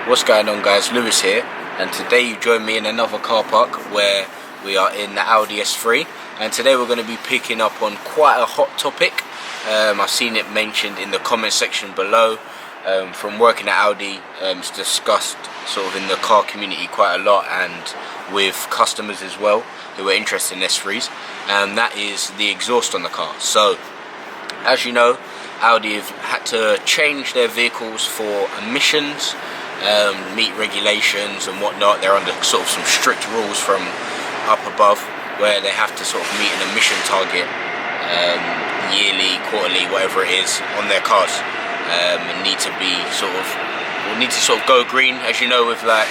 What's going on, guys? Lewis here, and today you join me in another car park where we are in the Audi S3, and today we're going to be picking up on quite a hot topic. I've seen it mentioned in the comment section below. From working at Audi, it's discussed sort of in the car community quite a lot, and with customers as well who are interested in S3s, and that is the exhaust on the car. So as you know, Audi have had to change their vehicles for emissions, meet regulations and whatnot. They're under sort of some strict rules from up above where they have to sort of meet an emission target yearly, quarterly, whatever it is, on their cars, and need to go green. As you know, with like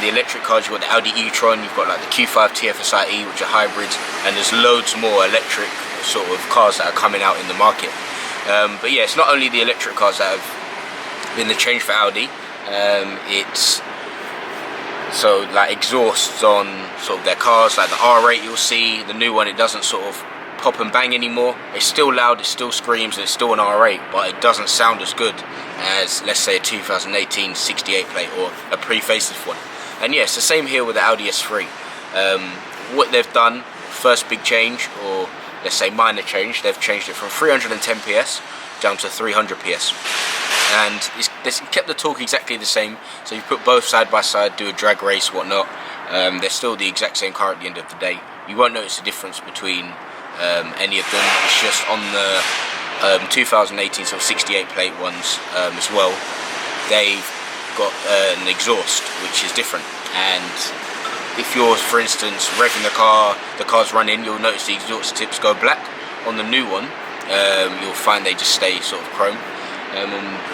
the electric cars, you've got the Audi e-tron, you've got like the Q5 TFSI-e, which are hybrids, and there's loads more electric sort of cars that are coming out in the market. But yeah, it's not only the electric cars that have been the change for Audi. It's so like exhausts on sort of their cars, like the R8 you'll see, the new one, it doesn't sort of pop and bang anymore. It's still loud, it still screams, and it's still an R8, but it doesn't sound as good as, let's say, a 2018 68 plate or a pre-facelift one. And yeah, it's the same here with the Audi S3. What they've done, first big change, or let's say minor change, they've changed it from 310 PS down to 300 PS. And it's kept the torque exactly the same, so you put both side by side, do a drag race, whatnot, they're still the exact same car at the end of the day. You won't notice a difference between any of them. It's just on the 2018 sort of 68 plate ones as well, they've got an exhaust which is different, and if you're, for instance, revving the car's running, you'll notice the exhaust tips go black. On the new one, you'll find they just stay sort of chrome.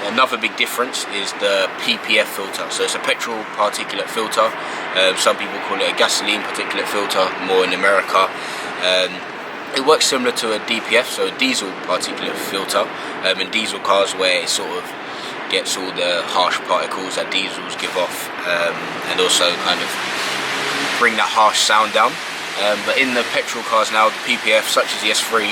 Another big difference is the PPF filter. So it's a petrol particulate filter. Some people call it a gasoline particulate filter, more in America. It works similar to a DPF, so a diesel particulate filter, in diesel cars, where it sort of gets all the harsh particles that diesels give off, and also kind of bring that harsh sound down. But in the petrol cars now, the PPF, such as the S3,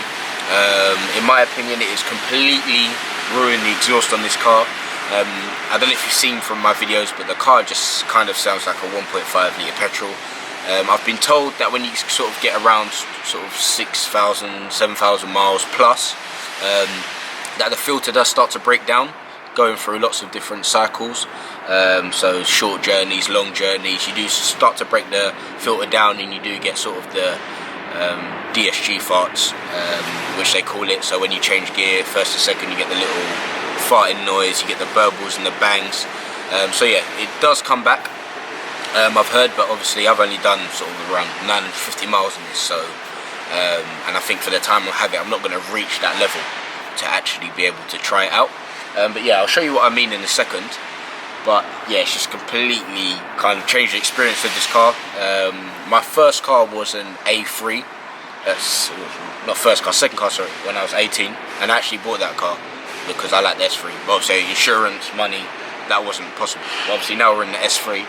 in my opinion, it is completely ruined the exhaust on this car. I don't know if you've seen from my videos, but the car just kind of sounds like a 1.5 litre petrol. I've been told that when you sort of get around sort of 6,000, 7,000 miles plus, that the filter does start to break down, going through lots of different cycles. So short journeys, long journeys, you do start to break the filter down, and you do get sort of the DSG farts, which they call it. So when you change gear first to second, you get the little farting noise, you get the burbles and the bangs. So yeah, it does come back, I've heard, but obviously I've only done sort of around 950 miles in this, so and I think for the time I have it, I'm not going to reach that level to actually be able to try it out. But yeah, I'll show you what I mean in a second. But yeah, it's just completely kind of changed the experience of this car. My first car was an A3. Not first car, second car, sorry, when I was 18. And I actually bought that car because I like the S3. But obviously insurance, money, that wasn't possible. But obviously now we're in the S3.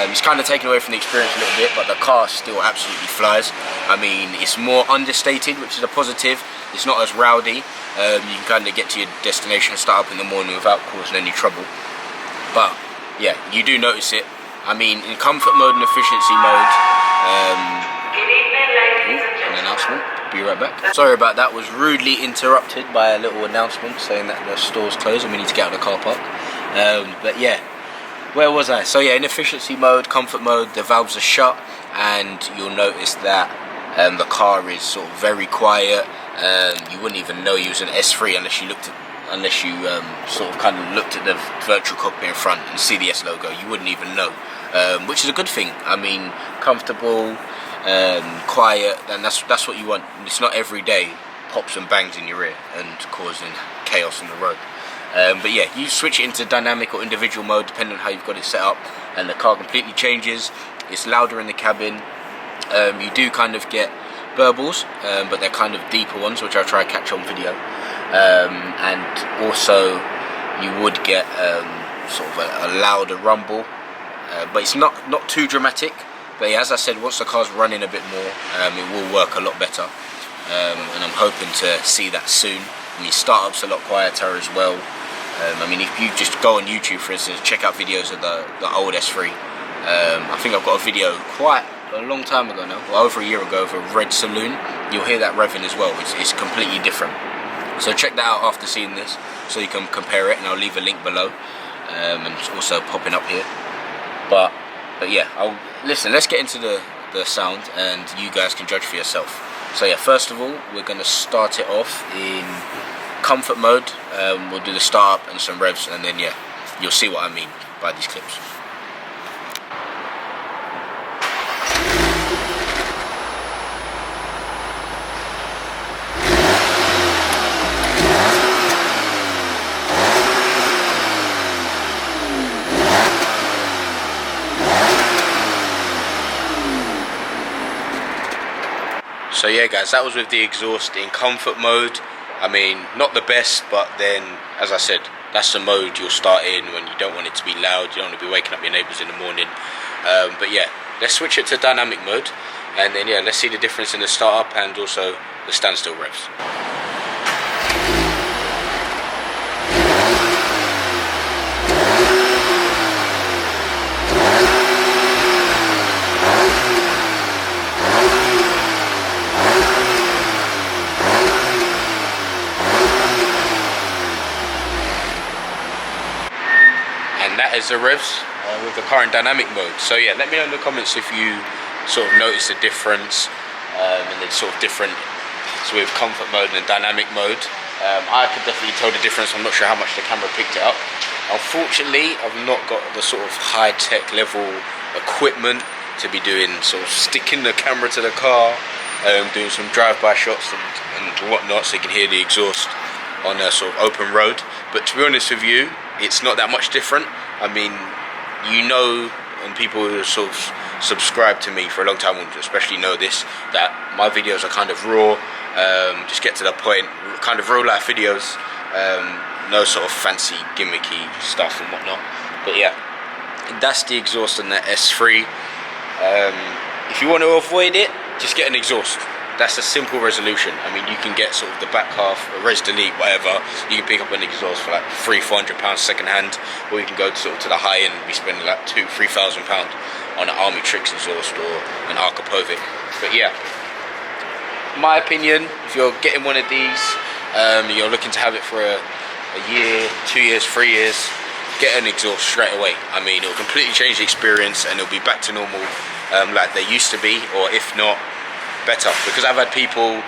It's kind of taken away from the experience a little bit, but the car still absolutely flies. I mean, it's more understated, which is a positive. It's not as rowdy. You can kind of get to your destination and start up in the morning without causing any trouble. But yeah, you do notice it. I mean, in comfort mode and efficiency mode, an announcement, be right back. Sorry about that, was rudely interrupted by a little announcement saying that the store's closed and we need to get out of the car park. But yeah, where was I? So yeah, in efficiency mode, comfort mode, the valves are shut, and you'll notice that the car is sort of very quiet. You wouldn't even know you was an S3 unless you sort of kind of looked at the virtual cockpit in front and see the S logo. You wouldn't even know, which is a good thing. I mean, comfortable, quiet, and that's what you want. It's not every day pops and bangs in your ear and causing chaos on the road. But yeah, you switch it into dynamic or individual mode depending on how you've got it set up, and the car completely changes. It's louder in the cabin. You do kind of get burbles, but they're kind of deeper ones, which I'll try to catch on video. And also you would get sort of a louder rumble, but it's not too dramatic. But yeah, as I said, once the car's running a bit more, it will work a lot better, and I'm hoping to see that soon. I mean, startup's a lot quieter as well. I mean, if you just go on YouTube, for instance, check out videos of the AUDI S3. I think I've got a video quite a long time ago now, well, over a year ago, of a red saloon. You'll hear that revving as well. It's completely different. So check that out after seeing this, so you can compare it, and I'll leave a link below, and it's also popping up here. But yeah, listen. Let's get into the sound, and you guys can judge for yourself. So yeah, first of all, we're gonna start it off in comfort mode. We'll do the start up and some revs, and then yeah, you'll see what I mean by these clips. So yeah guys, that was with the exhaust in comfort mode. I mean, not the best, but then, as I said, that's the mode you'll start in when you don't want it to be loud, you don't want to be waking up your neighbours in the morning. But yeah, let's switch it to dynamic mode, and then yeah, let's see the difference in the startup and also the standstill revs. That is the revs with the current dynamic mode. So yeah, let me know in the comments if you sort of notice the difference, and then sort of different, so with comfort mode and dynamic mode. I could definitely tell the difference. I'm not sure how much the camera picked it up. Unfortunately, I've not got the sort of high-tech level equipment to be doing sort of sticking the camera to the car, doing some drive-by shots and whatnot, so you can hear the exhaust on a sort of open road. But to be honest with you, it's not that much different. I mean, you know, and people who have sort of subscribed to me for a long time will especially know this, that my videos are kind of raw, just get to the point, kind of real life videos, no sort of fancy gimmicky stuff and whatnot. But yeah, that's the exhaust on the S3. If you want to avoid it, just get an exhaust. That's a simple resolution. I mean, you can get sort of the back half, a res delete, whatever. You can pick up an exhaust for like £300-400 second hand, or you can go to the high end and be spending like £2,000-3,000 on an Army Tricks exhaust or an Arkapovic. But yeah, my opinion, if you're getting one of these, you're looking to have it for a year, 2 years, 3 years, get an exhaust straight away. I mean, it'll completely change the experience, and it'll be back to normal like they used to be, or if not, better. Because I've had people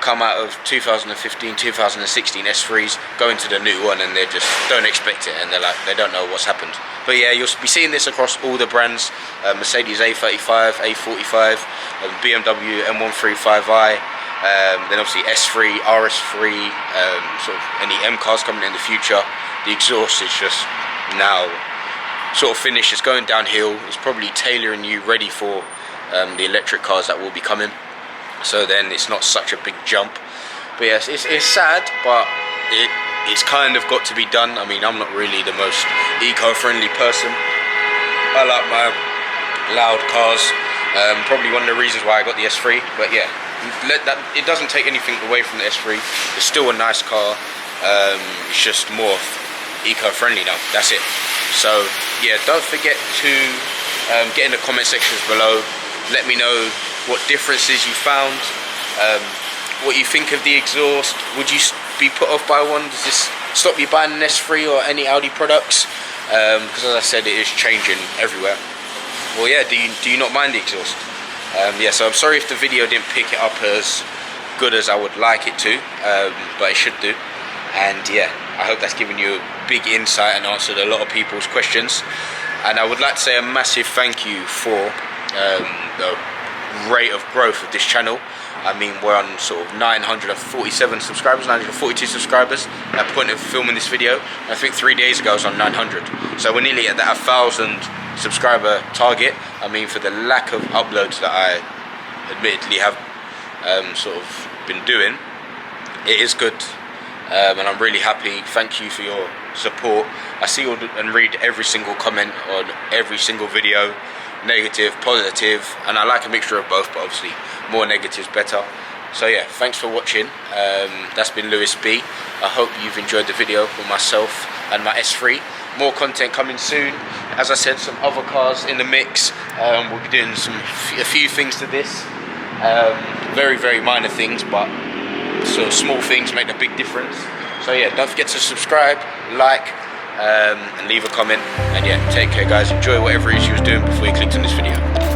come out of 2015, 2016 S3s, go into the new one, and they just don't expect it, and they're like, they don't know what's happened. But yeah, you'll be seeing this across all the brands, Mercedes A35, A45, BMW M135i, then obviously S3, RS3, sort of any M cars coming in the future. The exhaust is just now sort of finished, it's going downhill, it's probably tailoring you ready for the electric cars that will be coming, so then it's not such a big jump. But yes, it's sad, but it's kind of got to be done. I mean, I'm not really the most eco-friendly person. I like my loud cars, probably one of the reasons why I got the S3. But yeah, it doesn't take anything away from the S3. It's still a nice car, it's just more eco-friendly now, that's it. So yeah, don't forget to get in the comment sections below. Let me know what differences you found, what you think of the exhaust. Would you be put off by one? Does this stop you buying an S3 or any Audi products? Because as I said, it is changing everywhere. Well yeah, do you not mind the exhaust? Yeah, so I'm sorry if the video didn't pick it up as good as I would like it to, but it should do. And yeah, I hope that's given you a big insight and answered a lot of people's questions. And I would like to say a massive thank you for the rate of growth of this channel. I mean, we're on sort of 947 subscribers, 942 subscribers at the point of filming this video. And I think 3 days ago I was on 900. So we're nearly at that 1,000 subscriber target. I mean, for the lack of uploads that I admittedly have sort of been doing, it is good. And I'm really happy. Thank you for your support. I see and read every single comment on every single video, negative, positive, and I like a mixture of both, but obviously more negatives better. So yeah, thanks for watching. That's been Lewis B. I hope you've enjoyed the video with myself and my S3. More content coming soon. As I said, some other cars in the mix. We'll be doing a few things to this. Very, very minor things, but so small things make a big difference. So yeah, don't forget to subscribe, like, and leave a comment. And yeah, take care guys. Enjoy whatever it is you was doing before you clicked on this video.